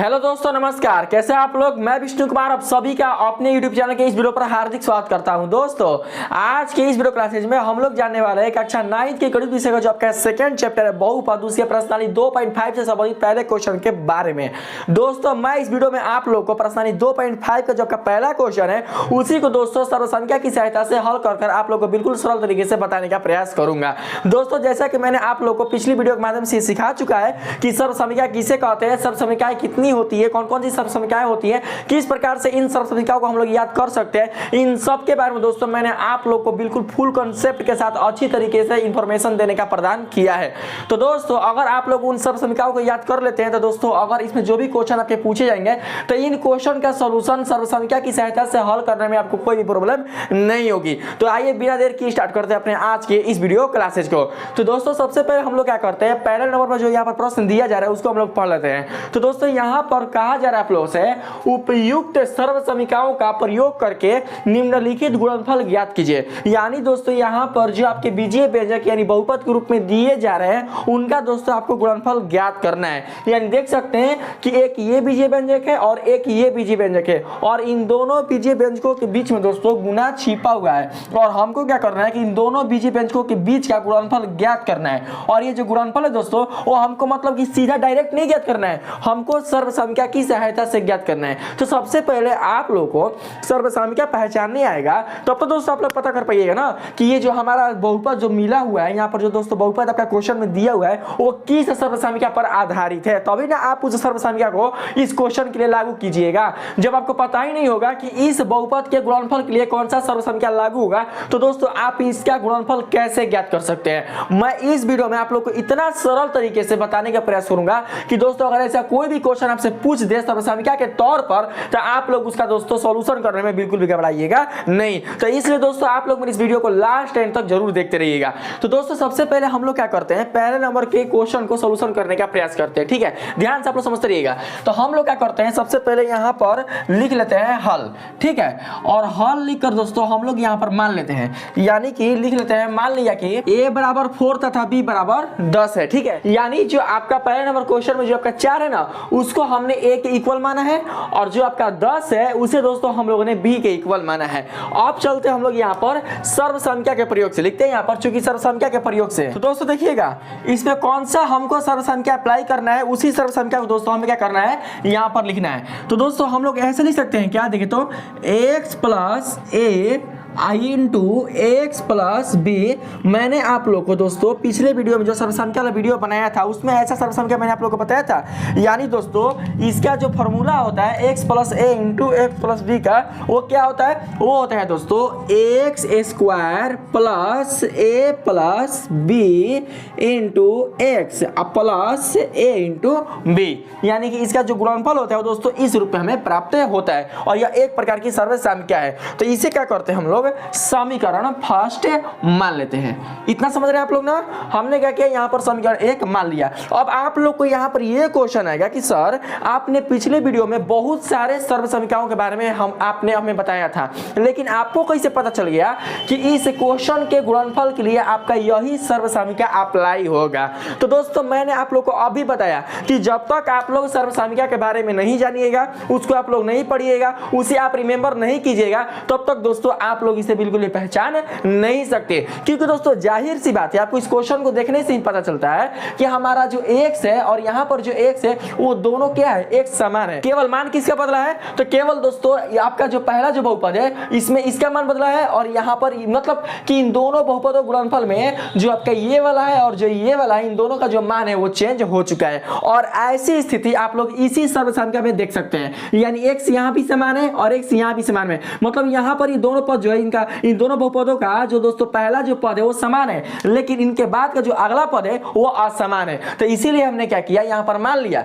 Hello दोस्तों, नमस्कार। कैसे आप लोग? मैं विष्णु कुमार आप सभी का अपने YouTube चैनल के इस वीडियो पर हार्दिक स्वागत करता हूं। दोस्तों, आज के इस वीडियो क्लासेज में हम लोग जानने वाले हैं कक्षा 9 के गणित विषय का जो आपका सेकंड चैप्टर है बहुपद उसके प्रश्नावली 2.5 से संबंधित पहले क्वेश्चन के बारे में। दोस्तों, मैं इस वीडियो में आप लोग को प्रश्नावली 2.5 का जो आपका पहला क्वेश्चन है उसी को दोस्तों सर्वसंख्या की सहायता से हल कर आप लोग को बिल्कुल सरल तरीके से बताने का प्रयास करूंगा। दोस्तों, जैसा कि मैंने आप लोग को पिछली वीडियो के माध्यम से सिखा चुका है कि सर्वसंख्या किसे कहते हैं, सर्वसंख्याएं कितनी होती है, कौन कौन सी सर्वसंख्याएं होती है, किस प्रकार से इन सर्वसंख्याओं को हम लोग याद कर सकते हैं, इन सब के बारे में दोस्तों मैंने आप लोग को बिल्कुल फुल कॉन्सेप्ट के साथ अच्छी तरीके से इंफॉर्मेशन देने का प्रदान किया है। तो दोस्तों, अगर आप लोग उन सर्वसंख्याओं को याद कर लेते हैं तो दोस्तों अगर इसमें जो भी क्वेश्चन आपके पूछे जाएंगे तो इन क्वेश्चन का सॉल्यूशन सर्वसंख्या की सहायता से हल करने में आपको कोई भी प्रॉब्लम नहीं होगी। तो आइए बिना देर की स्टार्ट करते हैं अपने आज के इस वीडियो क्लासेज को। तो दोस्तों, सबसे पहले हम लोग क्या करते हैं, पहले नंबर पर जो यहाँ पर प्रश्न दिया जा रहा है उसको हम लोग पढ़ लेते हैं। तो दोस्तों, यहाँ पर कहा जा रहा है आप लोगों से उपयुक्त सर्वसमीकरणों का प्रयोग करके निम्नलिखित गुणनफल ज्ञात कीजिए। यानी दोस्तों यहाँ पर जो आपके बीजीय व्यंजक यानी बहुपद के रूप में दिए जा रहे हैं उनका दोस्तों आपको गुणनफल ज्ञात करना है। यानी देख सकते हैं कि एक ये बीजीय व्यंजक है और एक ये बीजीय व्यंजक है और इन दोनों बीजीय व्यंजकों के बीच में दोस्तों गुना छिपा हुआ है और हमको क्या करना है कि इन दोनों बीजीय व्यंजकों के बीच का गुणनफल ज्ञात करना है। और ये जो गुणनफल है दोस्तों वो हमको मतलब कि सीधा डायरेक्ट नहीं ज्ञात करना है, हमको सर्वसंख्या की सहायता से ज्ञात करना है। तो सबसे पहले आप लोगों को सर्वसंख्या पहचानने आएगा तब तो दोस्तों आप लोग पता कर पाइएगा ना कि ये जो हमारा बहुपद जो मिला हुआ है यहाँ पर जो दोस्तों बहुपद आपका क्वेश्चन में दिया हुआ है वो किस सर्वसंख्या पर आधारित है, तभी ना आप उस सर्वसंख्या को इस क्वेश्चन के लिए लागू कीजिएगा। जब आपको पता ही नहीं होगा कि इस बहुपद के गुणनफल के लिए कौन सा सर्वसंख्या लागू होगा तो दोस्तों आप इसका गुणनफल कैसे ज्ञात कर सकते हैं, मैं इस वीडियो में आप लोग को इतना सरल तरीके से बताने का प्रयास करूंगा कि दोस्तों अगर ऐसा कोई भी क्वेश्चन आपसे पूछ दे सर्वसंख्या के तौर पर तो आप लोग उसका दोस्तों सॉल्यूशन करने में बिल्कुल भी घबराइएगा नहीं। तो इसलिए दोस्तों आप लोग मेरे इस वीडियो को लास्ट एंड तक जरूर देखते रहिएगा। तो दोस्तों सबसे पहले हम लोग क्या करते हैं, पहले नंबर के क्वेश्चन को सॉल्यूशन करने का प्रयास करते हैं। ठीक है, ध्यान से आप लोग समझते रहिएगा। तो हम लोग क्या करते हैं, सबसे पहले यहाँ पर लिख लेते हैं हल। ठीक है, और हल लिखकर दोस्तों हम लोग यहाँ पर मान लेते हैं, यानी कि लिख लेते हैं, मान लिया कि a बराबर 4 तथा b बराबर 10 है। ठीक है, यानी जो आपका पहले नंबर क्वेश्चन में जो आपका 4 है ना उसको हमने a के इक्वल माना है और जो आपका 10 है उसे दोस्तों हम लोगों ने b के इक्वल माना है। अब चलते हम लोग यहाँ पर सर्वसंख्या के प्रयोग से लिखते हैं, यहाँ पर चूंकि सर्वसंख्या के प्रयोग से। तो दोस्तों देखिएगा इसमें कौन सा हमको सर्वसंख्या अप्लाई करना है, उसी सर्वसंख्या को दोस्तों हमें क्या करना है यहाँ पर लिखना है। तो दोस्तों हम लोग ऐसे लिख सकते हैं, क्या देखिए, तो x plus a i into x plus B. मैंने आप लोग को दोस्तों पिछले वीडियो में जो सर्वसंख्या वाला वीडियो बनाया था उसमें ऐसा सर्वसंख्या मैंने आप लोग को बताया था। यानी दोस्तों इसका जो फॉर्मूला होता है x plus a into x plus b का वो क्या होता है, वो होता है दोस्तों x square plus a plus B into x plus a into b. यानी कि इसका जो गुणनफल होता है दोस्तों इस रूप में हमें प्राप्त होता है और यह एक प्रकार की सर्वसंख्या है। तो इसे क्या करते हैं हम लोग समीकरण फर्स्ट मान लेते हैं। इतना समझ रहे हैं आप लोग ना। हमने क्या किया, यहाँ पर समीकरण 1 मान लिया। अब आप लोग को यहाँ पर यह क्वेश्चन आएगा कि सर आपने पिछले वीडियो में बहुत सारे सर्वसंख्याओं के बारे में आपने हमें बताया था, लेकिन आपको कैसे पता चल गया कि इस क्वेश्चन के गुणनफल के लिए आपका यही सर्वसंख्या अप्लाई होगा। तो दोस्तों मैंने आप लोग को अभी बताया कि जब तक आप लोग सर्वसंख्या के बारे में नहीं जानिएगा, उसको आप लोग नहीं पढ़िएगा, उसे आप रिमेंबर नहीं कीजिएगा, तब तक दोस्तों आप लोग इसे बिल्कुल भी पहचान नहीं सकते। क्योंकि दोस्तों जाहिर सी बात है, आपको इस क्वेश्चन को देखने से ही पता चलता है कि हमारा जो x है और यहाँ पर जो x है वो दोनों क्या है, एक समान है। केवल मान किसका बदला है, तो केवल दोस्तों आपका जो पहला जो बहुपद है इसमें इसका मान बदला है और यहाँ पर मतलब कि इन दोनों बहुपदों गुणनफल में जो आपका ये वाला है और जो ये वाला है इन दोनों का जो मान है वो चेंज हो चुका है। और ऐसी स्थिति आप लोग इसी सर्वसंख्या में देख सकते हैं, यानी x यहाँ भी समान है और x यहाँ भी समान है। मतलब यहाँ पर ये दोनों पद जो है इनका, इन दोनों बहुपदों का जो दोस्तों पहला जो पद है वो समान है, लेकिन इनके बाद का जो अगला पद है वो असमान है। तो इसीलिए हमने क्या किया, यहाँ पर मान लिया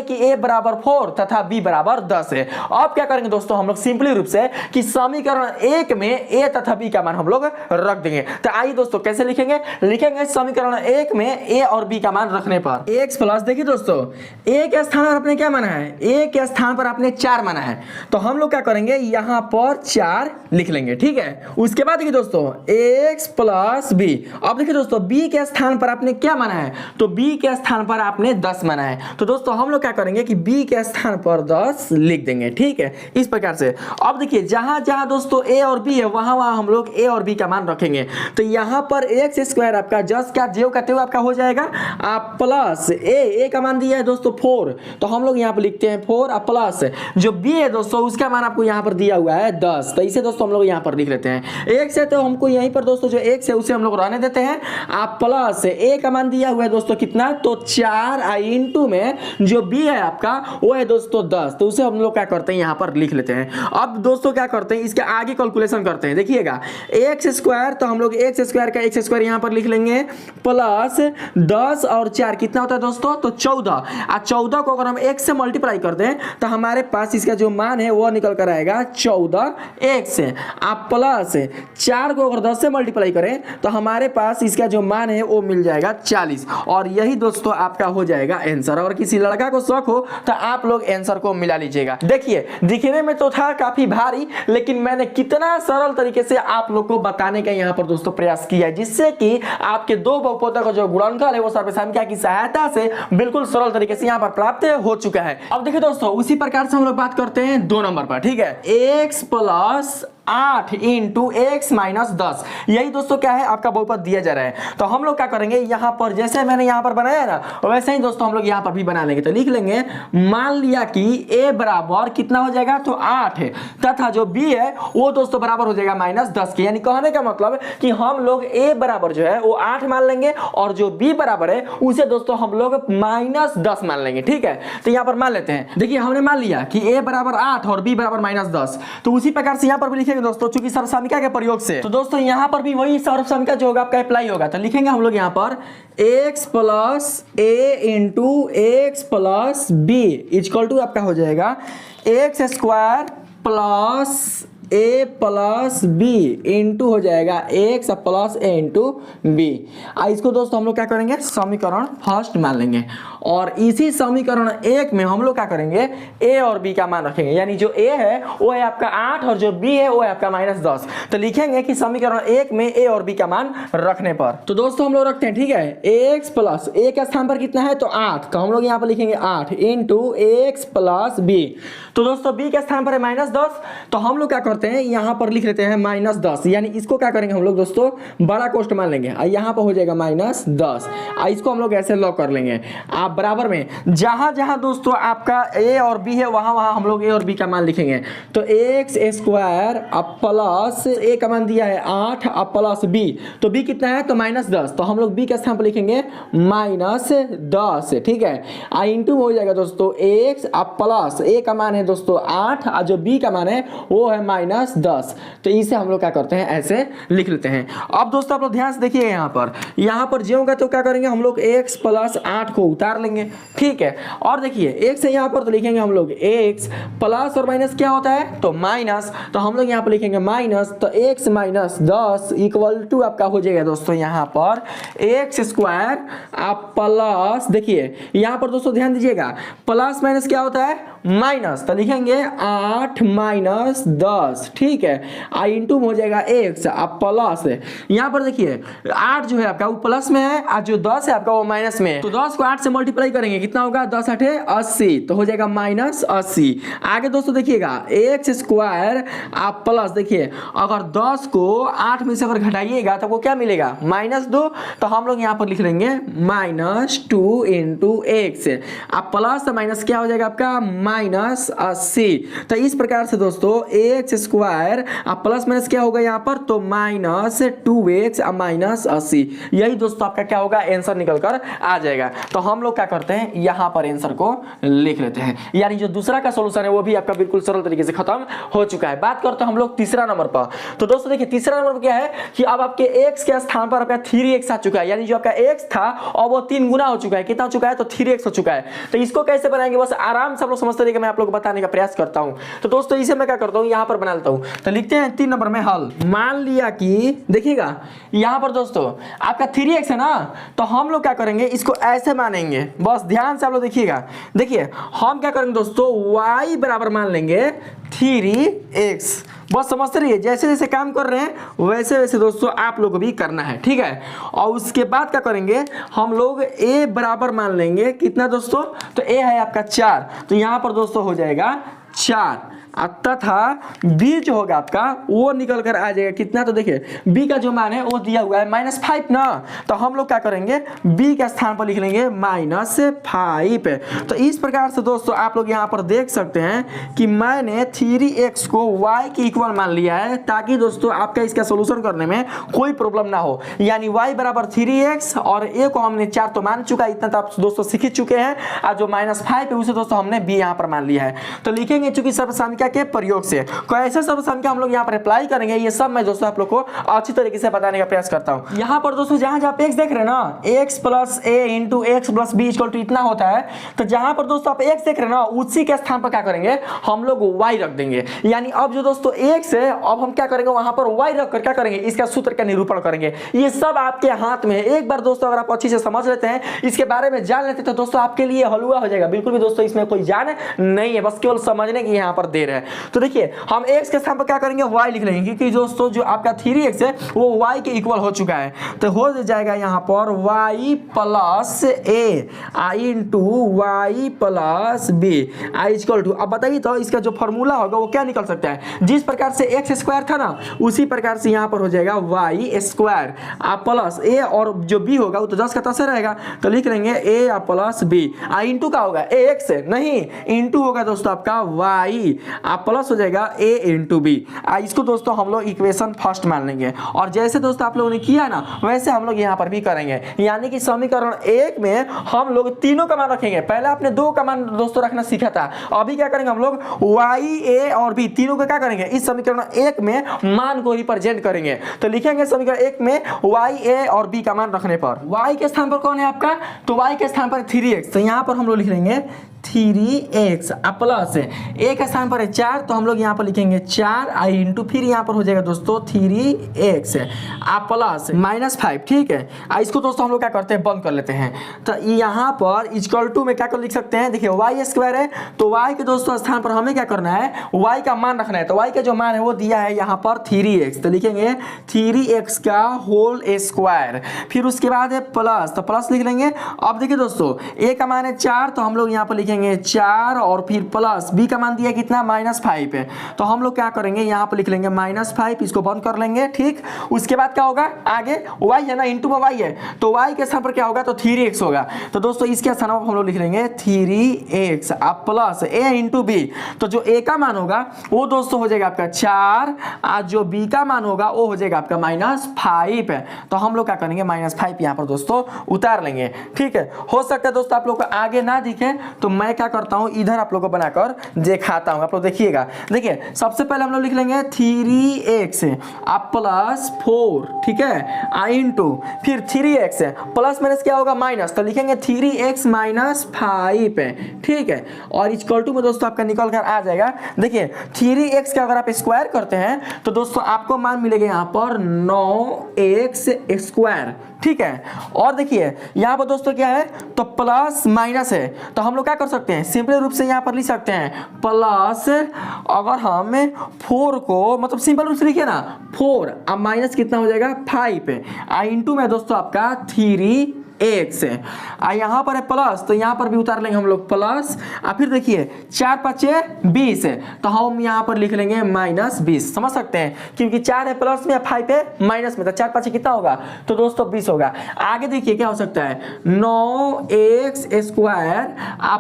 कि a बराबर 4 तथा b बराबर 10 है। अब क्या करेंगे दोस्तों हम लोग सिंपली रूप से कि समीकरण 1 में a तथा b का मान हम लोग रख देंगे। तो आइए दोस्तों कैसे लिखेंगे समीकरण 1 में a और b का मान रखने पर x प्लस, देखिए दोस्तों a के स्थान पर आपने क्या माना है, a के स्थान पर आपने 4 माना है, तो हम लोग क्या करेंगे यहाँ पर 4 लिख लेंगे। ठीक है। उसके बाद देखिए दोस्तों x प्लस बी। अब देखिए दोस्तों b के स्थान पर आपने क्या माना है, तो b के स्थान पर आपने 10 माना है। तो दोस्तों हम लोग क्या करेंगे कि b के स्थान पर 10 लिख देंगे, ठीक है, इस प्रकार से। अब देखिए जहां जहां दोस्तों a और b है वहां वहां हम लोग a और b का मान रखेंगे। तो यहां पर x स्क्वायर आपका जस्ट क्या जेव का तेव आपका हो जाएगा आप प्लस a का मान दिया है दोस्तों 4, तो हम लोग यहां पर लिखते हैं 4 प्लस जो b है दोस्तों उसका मान आपको यहां पर दिया हुआ है 10, तो इसे दोस्तों हम लोग यहां पर लिख लेते हैं। x है तो हमको यहीं पर दोस्तों जो x है उसे हम लोग रहने देते हैं। आप प्लस a का मान दिया हुआ है दोस्तों कितना, तो 4 इंटू में जो b है आपका वो है दोस्तों 10, तो उसे हम लोग क्या करते हैं यहां पर लिख लेते हैं। अब दोस्तों क्या करते हैं इसके आगे कैलकुलेशन करते हैं। देखिएगा x स्क्वायर, तो हम लोग x स्क्वायर का x स्क्वायर यहां पर लिख लेंगे प्लस 10 और 4 कितना होता है दोस्तों, तो 14। 14 को अगर हम x से मल्टीप्लाई कर दें तो हमारे पास इसका जो मान है वो निकल कर आएगा 14x। आप प्लस 4 को अगर 10 से मल्टीप्लाई करें तो हमारे पास इसका जो मान है वो मिल जाएगा 40, और यही दोस्तों आपका हो जाएगा आंसर। और किसी लड़का को शौक हो तो आप लोग आंसर को मिला लीजिएगा। देखिए दिखने में तो था काफी भारी, लेकिन मैंने कितना सरल तरीके से आप लोग को बताने का यहाँ पर दोस्तों प्रयास किया है, जिससे कि आपके दो बहुपदों का जो गुणनफल है वो सर्वसाधारण की सहायता से बिल्कुल सरल तरीके से यहाँ पर प्राप्त हो चुका है। अब देखिए दोस्तों उसी प्रकार से हम लोग बात करते हैं 2 नंबर पर, ठीक है। x plus 8 into x minus 10, यही दोस्तों क्या है आपका बहुपद दिया जा रहा है। तो हम लोग क्या करेंगे यहाँ पर जैसे मैंने यहाँ पर बनाया ना वैसे ही दोस्तों हम लोग यहाँ पर भी बना लेंगे। तो लिख लेंगे मान लिया कि a बराबर कितना हो जाएगा, तो 8 है, तथा जो b है वो दोस्तों बराबर हो जाएगा माइनस 10 के। यानी कहने का मतलब कि हम लोग a बराबर जो है वो 8 मान लेंगे और जो b बराबर है उसे दोस्तों हम लोग माइनस 10 मान लेंगे, ठीक है। तो यहाँ पर मान लेते हैं। देखिए हमने मान लिया कि a बराबर 8 और b बराबर माइनस 10, तो उसी प्रकार से यहाँ पर भी लिखेंगे दोस्तों चूंकि सर्वसाधारणिका के प्रयोग से। तो दोस्तों यहाँ पर भी वही सर्वसाधारणिका जो होगा आपका अप्लाई होगा। तो लिखेंगे हम लोग यहाँ पर x plus a into x plus B equal to आपका हो जाएगा X square plus a plus B into हो जाएगा x plus a into B. इसको दोस्तों हम लोग क्या करेंगे समीकरण फर्स्ट मान लेंगे, और इसी समीकरण 1 में हम लोग क्या करेंगे a और b का मान रखेंगे। यानी जो a है वो है आपका 8 और जो b है वो है आपका माइनस 10। तो लिखेंगे कि समीकरण 1 में a और b का मान रखने पर तो दोस्तों हम लोग रखते हैं, ठीक है। x प्लस a के स्थान पर कितना है, तो 8, तो हम लोग यहाँ पर लिखेंगे 8 इंटू एक्स प्लस बी। तो दोस्तों b के स्थान पर है माइनस 10, तो हम लोग क्या करते हैं यहाँ पर लिख लेते हैं माइनस 10। यानी इसको क्या करेंगे हम लोग दोस्तों बड़ा कोष्ठ मान लेंगे, यहाँ पर हो जाएगा माइनस 10। इसको हम लोग ऐसे लॉक कर लेंगे। आप बराबर में जहां जहां दोस्तों आपका a और b है वहां वहां हम लोग a और b का मान लिखेंगे। तो एक्स स्क्वायर अब प्लस a का मान दिया है 8 अब प्लस b, तो b कितना है, तो माइनस 10, तो हम लोग b के स्थान पर लिखेंगे माइनस 10, ठीक है। इंटू हो जाएगा दोस्तों x अब प्लस a का मान है दोस्तों 8 और जो b का मान है वो है माइनस 10। तो इसे हम लोग क्या करते हैं ऐसे लिख लेते हैं। अब दोस्तों आप लोग ध्यान से देखिए यहाँ पर जो होगा तो क्या करेंगे हम लोग x प्लस 8 को उतार लेंगे, ठीक है। और देखिए x है यहाँ पर, तो लिखेंगे हम लोग x प्लस और माइनस क्या होता है, तो माइनस, तो हम लोग यहाँ पर लिखेंगे माइनस, तो x माइनस 10 इक्वल टू आपका हो जाएगा दोस्तों यहाँ पर एक्स स्क्वायर आप प्लस, देखिए यहाँ पर दोस्तों ध्यान दीजिएगा प्लस माइनस क्या होता है माइनस, तो लिखेंगे 8 माइनस 10, ठीक है। इंटू हो जाएगा x आप प्लस, यहाँ पर देखिए 8 जो है आपका वो प्लस में है और जो 10 है आपका वो माइनस में है। तो 10 को 8 से मल्टीप्लाई करेंगे कितना होगा, 10 8 80, तो हो जाएगा माइनस 80। आगे दोस्तों देखिएगा एक्स स्क्वायर आप प्लस, देखिए अगर 10 को 8 में से अगर घटाइएगा तो वो क्या मिलेगा माइनस 2, तो हम लोग यहाँ पर लिख लेंगे माइनस 2 इंटू एक्स आप प्लस माइनस क्या हो जाएगा आपका माइनस 80। तो इस प्रकार से दोस्तों एक्स स्क्वायर आप प्लस माइनस क्या होगा यहाँ पर, तो माइनस 2x माइनस 80। यही दोस्तों आपका क्या होगा आंसर निकल कर आ जाएगा। तो हम लोग क्या करते हैं यहाँ पर आंसर को लिख लेते हैं। यानी जो दूसरा का सॉल्यूशन है वो भी आपका बिल्कुल सरल तरीके से खत्म हो चुका है। बात करते हैं हम लोग तीसरा नंबर पर। तो दोस्तों देखिए तीसरा नंबर पर क्या है कि अब आपके x के स्थान पर आपका 3x आ चुका है। यानी जो आपका x था और वो 3 गुना हो चुका है, कितना हो चुका है, तो 3x हो चुका है। तो इसको कैसे बनाएंगे बस आराम से आप लोग समझते रहिएगा, मैं आप लोग को बताने का प्रयास करता हूं। तो दोस्तों इसे मैं क्या करता हूं यहाँ पर बना लेता हूं। तो लिखते हैं 3 नंबर में हल। मान लिया कि देखिएगा यहाँ पर दोस्तों आपका 3x है ना, तो हम लोग क्या करेंगे इसको ऐसे मानेंगे, बस ध्यान से आप लोग देखिएगा। देखिए हम क्या करेंगे दोस्तों y बराबर मान लेंगे 3x, बस समझते रहिए, जैसे जैसे काम कर रहे हैं वैसे वैसे दोस्तों आप लोग को भी करना है, ठीक है। और उसके बाद क्या करेंगे हम लोग a बराबर मान लेंगे कितना दोस्तों, तो a है आपका 4, तो यहाँ पर दोस्तों हो जाएगा 4, तथा b जो होगा आपका वो निकल कर आ जाएगा कितना, तो देखिए b का जो मान है वो दिया हुआ है -5 ना, तो हम लोग क्या करेंगे b के स्थान पर लिख लेंगे -5। तो इस प्रकार से दोस्तों आप लोग यहाँ पर देख सकते हैं कि मैंने 3x को y के इक्वल मान लिया है, ताकि दोस्तों आपका इसका सोल्यूशन करने में कोई प्रॉब्लम ना हो। यानी y बराबर 3x और a को हमने 4 तो मान चुका, इतना तो आप दोस्तों सीख ही चुके हैं, और जो -5 है उसे दोस्तों हमने b यहाँ पर मान लिया है। तो लिखेंगे चूंकि सर्वसंख्या के प्रयोग से कैसे सर्वसंख्या हम लोग यहाँ पर अप्लाई करेंगे, ये सब मैं दोस्तों आप लोग को अच्छी तरीके से बताने का प्रयास करता हूँ। यहाँ पर दोस्तों जहां जहां पे x देख रहे हैं ना, x plus a into x plus B equal to इतना होता है, तो जहां पर दोस्तों आप x देख रहे हैं ना उसी के स्थान पर क्या करेंगे हम लोग y रख देंगे। यानी अब जो दोस्तों x है अब हम क्या करेंगे वहां पर y रख कर क्या करेंगे इसका सूत्र का निरूपण करेंगे। ये सब आपके हाथ में है, एक बार दोस्तों अगर आप अच्छी से समझ लेते हैं, इसके बारे में जान लेते हैं, तो दोस्तों आपके लिए हलवा हो जाएगा। बिल्कुल भी दोस्तों इसमें कोई जान नहीं है, बस केवल समझने की यहाँ पर देर है। तो देखिए हम x के स्थान पर क्या करेंगे y लिख लेंगे, क्योंकि दोस्तों जो आपका 3x है वो y के इक्वल हो चुका है, तो हो जाएगा यहाँ पर y plus a I into Y plus B I equal to. अब बताइए तो इसका जो फॉर्मूला होगा वो क्या निकल सकता है, जिस प्रकार से एक्स स्क्वायर था ना उसी प्रकार से यहाँ पर हो जाएगा वाई स्क्वायर प्लस ए, और जो बी होगा वो तो 10 का 10 रहेगा, तो लिख लेंगे a plus B I into का होगा a x नहीं इंटू होगा दोस्तों आपका y प्लस हो जाएगा a इंटू बी। इसको दोस्तों हम लोग इक्वेशन फर्स्ट मान लेंगे, और जैसे दोस्तों आप लोगों ने किया ना वैसे हम लोग यहाँ पर भी करेंगे। यानी कि समीकरण 1 में हम लोग तीनों का मान रखेंगे, पहले आपने 2 का मान दोस्तों रखना सीखा था, अभी क्या करेंगे हम लोग y a और b तीनों का क्या करेंगे इस समीकरण 1 में मान को रिप्रेजेंट करेंगे। तो लिखेंगे समीकरण 1 में y a और b का मान रखने पर y के स्थान पर कौन है आपका, तो y के स्थान पर 3x, तो यहाँ पर हम लोग लिख लेंगे 3x प्लस a के स्थान पर है 4, तो हम लोग यहाँ पर लिखेंगे 4 आई इंटू फिर यहाँ पर हो जाएगा दोस्तों 3x प्लस -5, ठीक है। इसको दोस्तों हम लोग क्या करते हैं बंद कर लेते हैं, तो यहाँ पर इक्वल टू में क्या कर लिख सकते हैं, देखिए y स्क्वायर है तो y के दोस्तों स्थान पर हमें क्या करना है y का मान रखना है, तो y का जो मान है वो दिया है यहाँ पर 3x, तो लिखेंगे 3x का होल स्क्वायर, फिर उसके बाद है प्लस, तो प्लस लिख लेंगे। अब देखिए दोस्तों a का मान है 4, तो हम लोग यहाँ पर लिखेंगे 4 और फिर प्लस b का मान दिया कितना -5 है, तो हम लोग क्या करेंगे यहाँ पर लिख लेंगे -5, इसको बंद कर लेंगे, ठीक। उसके बाद क्या होगा आगे y है ना इंटू में y है, तो y के स्थान पर क्या होगा तो 3x होगा, तो दोस्तों इसके स्थान पर हम लोग लिख लेंगे 3x plus a into B, तो जो a का मान होगा वो दोस्तों हो जाएगा आपका 4 और जो b का मान होगा वो हो जाएगा आपका -5 है, तो हम लोग क्या करेंगे -5 यहाँ पर दोस्तों उतार लेंगे, ठीक है। हो सकता है दोस्तों आप लोग को आगे ना दिखे तो मैं क्या करता हूँ इधर आप लोग को बनाकर दिखाता हूँ, आप लोग देखिएगा। देखिए सबसे पहले हम लोग लिख लेंगे 3x प्लस 4, ठीक है, आई इंटू फिर 3x प्लस माइनस क्या होगा माइनस, तो लिखेंगे 3x -5, ठीक है, और इक्वल टू में दोस्तों आपका निकल कर आ जाएगा। देखिए 3x का अगर आप स्क्वायर करते हैं तो दोस्तों आपको मान मिलेगा यहाँ पर 9x स्क्वायर, ठीक है। और देखिए यहाँ पर दोस्तों क्या है तो प्लस माइनस है, तो हम लोग क्या कर सकते हैं सिंपल रूप से यहाँ पर लिख सकते हैं प्लस, अगर हम 4 को मतलब सिंपल रूप से लिखिए ना 4 अब माइनस कितना हो जाएगा 5 आई इंटू में दोस्तों आपका 3x है, यहाँ पर है प्लस, तो यहाँ पर भी उतार लेंगे हम लोग प्लस, फिर देखिए 4 5 20 है, तो हम यहाँ पर लिख लेंगे -20, समझ सकते हैं क्योंकि 4 है प्लस में 5 है माइनस में, तो 4 5 कितना होगा तो दोस्तों 20 होगा। आगे देखिए क्या हो सकता है 9x स्क्वायर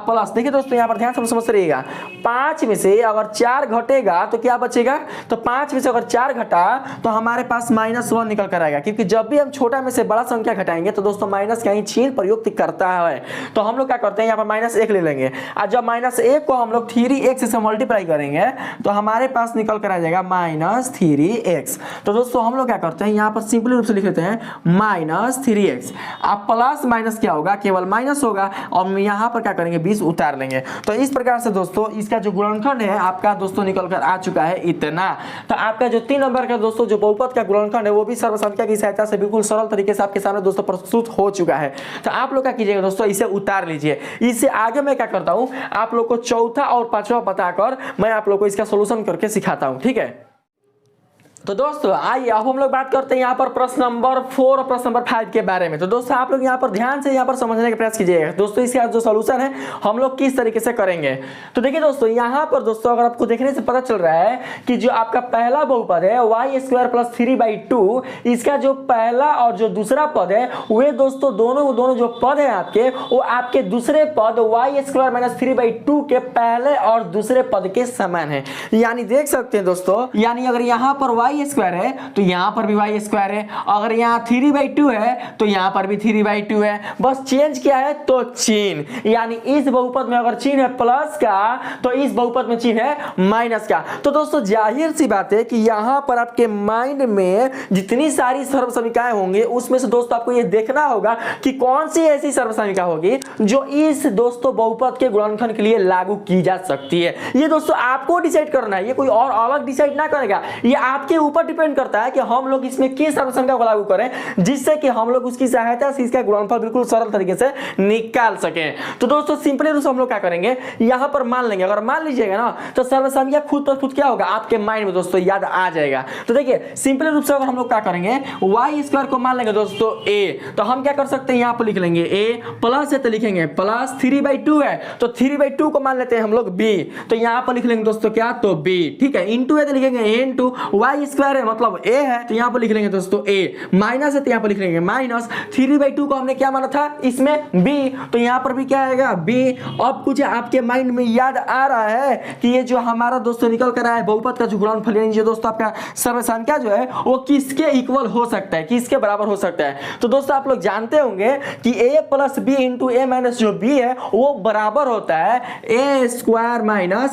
प्लस, देखिए दोस्तों यहाँ पर ध्यान से समझ रहिएगा 5 में से अगर 4 घटेगा तो क्या बचेगा, तो 5 में से अगर 4 घटा तो हमारे पास -1 निकल कर आएगा, क्योंकि जब भी हम छोटा में से बड़ा संख्या घटाएंगे तो दोस्तों माइनस कहीं छीन प्रयुक्त करता है, तो हम लोग क्या करते हैं यहाँ पर -1 ले लेंगे, और जब -1 को हम लोग 3x से मल्टीप्लाई करेंगे तो हमारे पास निकल कर आ जाएगा -3x। तो दोस्तों हम लोग क्या करते हैं यहाँ पर सिंपल रूप से लिख लेते हैं -3x, अब प्लस माइनस क्या होगा केवल माइनस होगा, और यहाँ पर क्या करेंगे 20 उतार लेंगे। तो इस प्रकार से दोस्तों इसका जो गुणनखंड है आपका दोस्तों निकल कर आ चुका है इतना। तो आपका जो 3 नंबर का दोस्तों जो बहुपद का गुणनखंड है वो भी सर्वसंख्या की सहायता से बिल्कुल सरल तरीके से आपके सामने दोस्तों प्रस्तुत हो चुका है। तो आप लोग क्या कीजिएगा दोस्तों इसे उतार लीजिए। इससे आगे मैं क्या करता हूं आप लोग को चौथा और पांचवा बताकर मैं आप लोग को इसका सॉल्यूशन करके सिखाता हूं, ठीक है। तो दोस्तों आइए अब हम लोग बात करते हैं यहाँ पर प्रश्न नंबर 4 और प्रश्न नंबर 5 के बारे में। तो दोस्तों आप लोग यहाँ पर ध्यान से यहाँ पर समझने का प्रयास कीजिएगा दोस्तों, इसका जो सॉल्यूशन है हम लोग किस तरीके से करेंगे। तो देखिए दोस्तों यहाँ पर दोस्तों अगर आपको देखने से पता चल रहा है कि जो आपका पहला बहुपद है y² + 3/2, इसका जो पहला और जो दूसरा पद है वे दोस्तों दोनों जो पद है आपके वो आपके दूसरे पद y² - 3/2 के पहले और दूसरे पद के समान है। यानी देख सकते हैं दोस्तों, यानी अगर यहाँ पर y² है तो यहाँ पर भी y² है, अगर यहाँ 3/2 है तो यहाँ पर भी 3/2 है, बस चेंज क्या है तो चिन्ह। यानी इस बहुपद में अगर चिन्ह है प्लस का तो इस बहुपद में चिन्ह है माइनस का। तो दोस्तों जाहिर सी बात है कि यहाँ पर आपके माइंड में जितनी सारी सर्वसमीकाएं होंगी उसमें से दोस्तों आपको ये देखना होगा कि कौन सी ऐसी सर्वसमीका होगी जो इस दोस्तों बहुपद के गुणनखंड के लिए लागू की जा सकती है। ये दोस्तों आपको डिसाइड करना है, ये कोई और अलग डिसाइड ना करेगा, ये आपके ऊपर डिपेंड करता है कि हम लोग इसमें किस सर्वसमीका को लागू करें जिससे कि हम लोग उसकी सहायता से इसका गुणनफल बिल्कुल सरल तरीके से निकाल सकें। तो दोस्तों सिंपली रूप से हम लोग क्या करेंगे, यहाँ पर मान लेंगे, अगर मान लीजिएगा ना तो सर्वसमीका खुद पर खुद क्या होगा आपके माइंड में दोस्तों याद आ जाएगा। तो देखिए सिंपली रूप से अगर हम लोग क्या करेंगे y² को मान लेंगे दोस्तों a, तो हम क्या कर सकते हैं यहाँ पर लिख लेंगे a, प्लस है तो लिखेंगे प्लस 3/2 है तो 3/2 को मान लेते हैं हम लोग b, तो यहाँ पर लिख लेंगे दोस्तों क्या तो b, ठीक है, इंटू है तो लिखेंगे इंटू y² है मतलब a है तो यहाँ पर लिख लेंगे दोस्तों a, माइनस है तो यहाँ पर लिख लेंगे माइनस 3/2 को हमने क्या माना था इसमें b, तो यहाँ पर भी क्या आएगा b। अब कुछ आपके माइंड में याद आ रहा है कि ये जो हमारा दोस्तों निकल कर आया है बहुपद का जो गुणनफल यानी जो दोस्तों आपका सर्वसंख्या जो है वो किसके इक्वल हो सकता है, किसके बराबर हो सकता है। तो दोस्तों आप लोग जानते होंगे कि a + b × a - जो b है वो बराबर होता है a²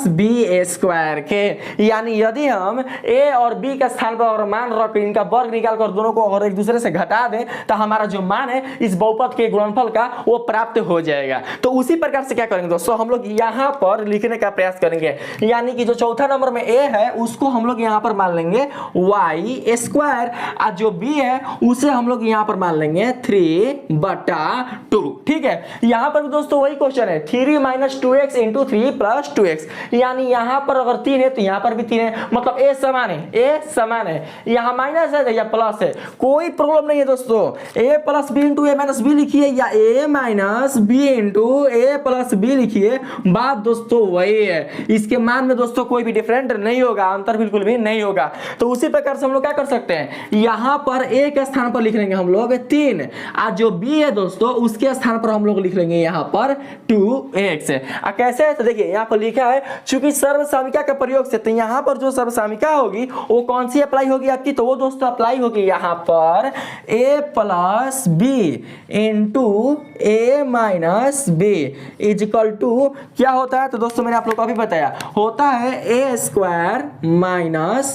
- b² के। यानी यदि हम a और b का स्थान पर और मान रख इनका वर्ग निकाल कर दोनों को और एक दूसरे से घटा दें तो हमारा जो मान है इस बहुपद के गुणनफल का वो प्राप्त हो जाएगा। तो उसी प्रकार से क्या करेंगे दोस्तों हम लोग यहाँ पर लिखने का प्रयास करेंगे, यानी कि जो चौथा नंबर में a है उसको हम लोग यहाँ पर मान लेंगे y² और जो b है उसे हम लोग यहाँ पर मान लेंगे 3/2, ठीक है। यहाँ पर भी दोस्तों वही क्वेश्चन है 3 - 2x × 3 + 2x, यानी यहाँ पर अगर 3 है तो यहाँ पर भी 3 है, मतलब a समान है, a समान है, यहाँ माइनस है या प्लस है कोई प्रॉब्लम नहीं है दोस्तों। a + b × a - b लिखिए या a - b × a + b लिखिए, बात दोस्तों वही है, इसके मान में दोस्तों कोई भी डिफरेंट नहीं होगा, अंतर बिल्कुल भी नहीं होगा। तो उसी प्रकार से हम लोग क्या कर सकते हैं यहाँ पर a के स्थान पर लिख लेंगे हम लोग 3 और जो b है दोस्तों उसके स्थान पर हम लोग लिख लेंगे यहाँ पर 2x। कैसे है तो देखिए यहाँ पर लिखा है चूंकि सर्वसमीका के प्रयोग से, तो यहाँ पर जो सर्वसमीका होगी वो कौन सी अप्लाई होगी आपकी, तो वो दोस्तों अप्लाई होगी यहाँ पर a + b × a - b = क्या होता है, तो दोस्तों मैंने आप लोग को अभी बताया होता है a²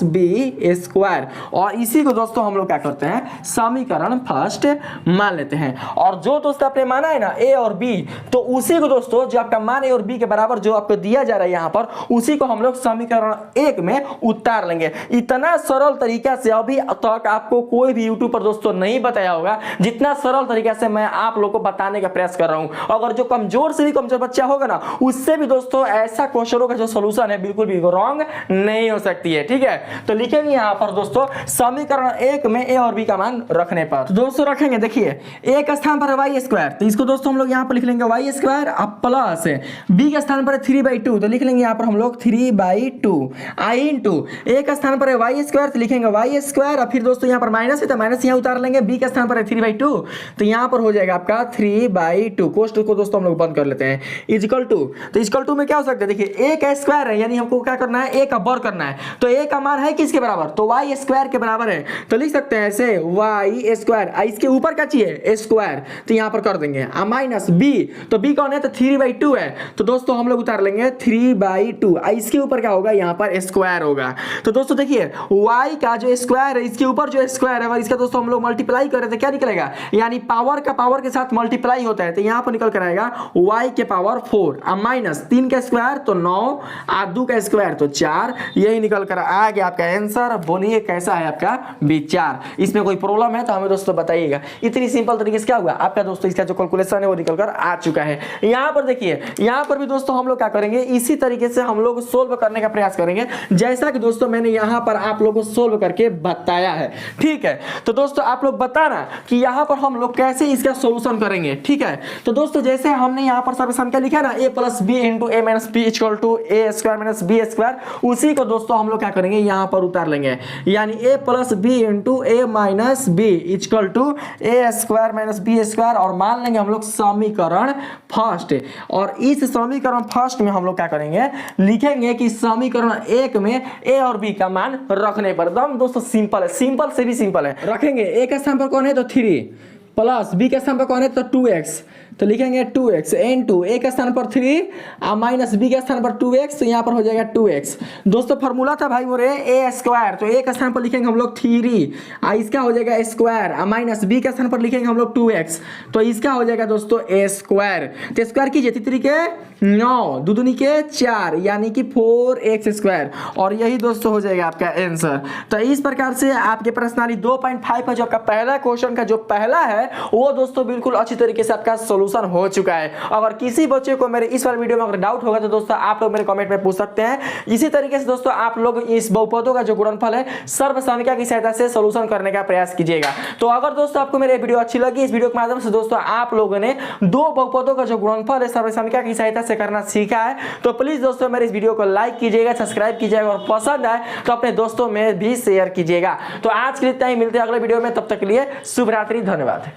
- b², और इसी को दोस्तों हम लोग क्या करते हैं समीकरण फर्स्ट मान लेते हैं। और जो दोस्तों आपने माना है ना a और b, तो उसी को दोस्तों जो आपका मान a और b के बराबर जो आपको दिया जा रहा है यहाँ पर उसी को हम लोग समीकरण 1 में उतार लेंगे। इतना सरल तरीका से अभी तक आपको कोई भी यूट्यूब पर दोस्तों नहीं बताया होगा जितना सरल तरीका से मैं आप लोग को बताने का प्रयास कर रहा हूं। अगर जो कमजोर से भी कमजोर बच्चा होगा ना उससे भी दोस्तों ऐसा क्वेश्चनों का जो सोल्यूशन है बिल्कुल भी रॉन्ग नहीं हो सकती है, ठीक है। तो लिखेंगे यहाँ पर दोस्तों समीकरण 1 में a और b का मान रखने पर, तो दोस्तों रखेंगे देखिए a के स्थान पर y², तो इसको दोस्तों हम लोग यहाँ पर लिख लेंगे y² अब प्लस b के स्थान पर 3/2 तो लिख लेंगे यहाँ पर हम लोग 3/2 i इंटू a के स्थान पर y² तो लिखेंगे y² और फिर दोस्तों यहाँ पर माइनस है तो माइनस यहाँ उतार लेंगे, b के स्थान पर 3/2 तो यहाँ पर हो जाएगा आपका 3/2, कोष्ठ को दोस्तों हम लोग बंद कर लेते हैं इक्वल टू, तो इक्वल टू में क्या हो सकता है देखिए a का स्क्वायर है यानी हमको क्या करना है a का वर्ग करना है, तो a का मान है किसके बराबर तो y² के बराबर है, तो लिख सकते हैं ऐसे y², इसके ऊपर क्या चाहिए स्क्वायर तो यहाँ पर कर देंगे माइनस b, तो b कौन है तो 3/2 है, तो दोस्तों हम लोग उतार लेंगे 3/2, इसके ऊपर क्या होगा यहाँ पर स्क्वायर होगा। तो दोस्तों देखिए y का जो स्क्वायर है इसके ऊपर जो स्क्वायर है इसका दोस्तों हम लोग मल्टीप्लाई करें तो क्या निकलेगा, यानी पावर का पावर के साथ मल्टीप्लाई होता है तो यहाँ पर निकल कर आएगा y के पावर 4 माइनस 3 का स्क्वायर तो 9 और 2 का स्क्वायर तो 4, यही निकल कर आ गया आपका आंसर। बोलिए कैसा है आपका विचार, इसमें कोई प्रॉब्लम है तो हमें दोस्तों बताइएगा। इतनी सिंपल तरीके से क्या हुआ आपका दोस्तों इसका जो कैलकुलेशन है वो निकल कर आ चुका है। यहाँ पर देखिए यहाँ पर भी दोस्तों हम लोग क्या करेंगे इसी तरीके से हम लोग सोल्व करने का प्रयास करेंगे, जैसा कि दोस्तों मैंने यहाँ पर आप लोग लोग को सोल्व करके बताया है। ठीक है, तो दोस्तों आप लोग बताना कि यहाँ पर हम लोग कैसे इसका सोल्यूशन करेंगे। ठीक है, तो दोस्तों जैसे हमने यहाँ पर सर्वसम क्या लिखा ना, a plus B into A minus B equal to A square minus B square, उसी को दोस्तों हम लोग क्या करेंगे यहाँ पर उतार लेंगे, यानी a plus B into A minus B equal to A square minus B square, और मान लेंगे हम लोग समीकरण फर्स्ट। और इस समीकरण फर्स्ट में हम लोग क्या करेंगे, लिखेंगे कि समीकरण एक में a और b का मान रखने पर, एकदम दोस्तों सिंपल है, सिंपल से भी सिंपल है। रखेंगे a के स्थान पर कौन है तो 3 प्लस b के स्थान पर कौन है तो 2x, तो लिखेंगे 2x इनटू a के स्थान पर 3 माइनस b के स्थान पर 2x, तो यहाँ पर हो जाएगा 2x। दोस्तों फार्मूला था भाई मोरे a स्क्वायर, तो a के स्थान पर लिखेंगे हम लोग 3, इसका हो जाएगा स्क्वायर, माइनस b के स्थान पर लिखेंगे हम लोग 2x, तो इसका हो जाएगा दोस्तों a स्क्वायर। तो स्क्वायर कीजिए, 3 के 9, 2 दूनी के 4, यानी कि 4x स्क्वायर, और यही दोस्तों हो जाएगा आपका आंसर। तो इस प्रकार से आपके प्रश्नावली 2.5 का जो आपका पहला क्वेश्चन का जो पहला है वो दोस्तों बिल्कुल अच्छी तरीके से आपका सोल्यूशन हो चुका है। अगर किसी बच्चे को मेरे इस वाले वीडियो में अगर डाउट होगा तो दोस्तों आप लोग मेरे कमेंट में पूछ सकते हैं। इसी तरीके से दोस्तों आप लोग इस बहुपदों का जो गुणनफल है सर्वसमिका की सहायता से सोल्यूशन करने का प्रयास कीजिएगा। तो अगर दोस्तों आपको मेरी वीडियो अच्छी लगी, इस वीडियो के माध्यम से दोस्तों आप लोगों ने दो बहुपदों का जो गुणनफल है सर्वसमिका की सहायता से करना सीखा है, तो प्लीज दोस्तों मेरे इस वीडियो को लाइक कीजिएगा, सब्सक्राइब कीजिएगा, और पसंद आए तो अपने दोस्तों में भी शेयर कीजिएगा। तो आज के लिए इतना ही, मिलते हैं अगले वीडियो में, तब तक के लिए शुभ रात्रि, धन्यवाद।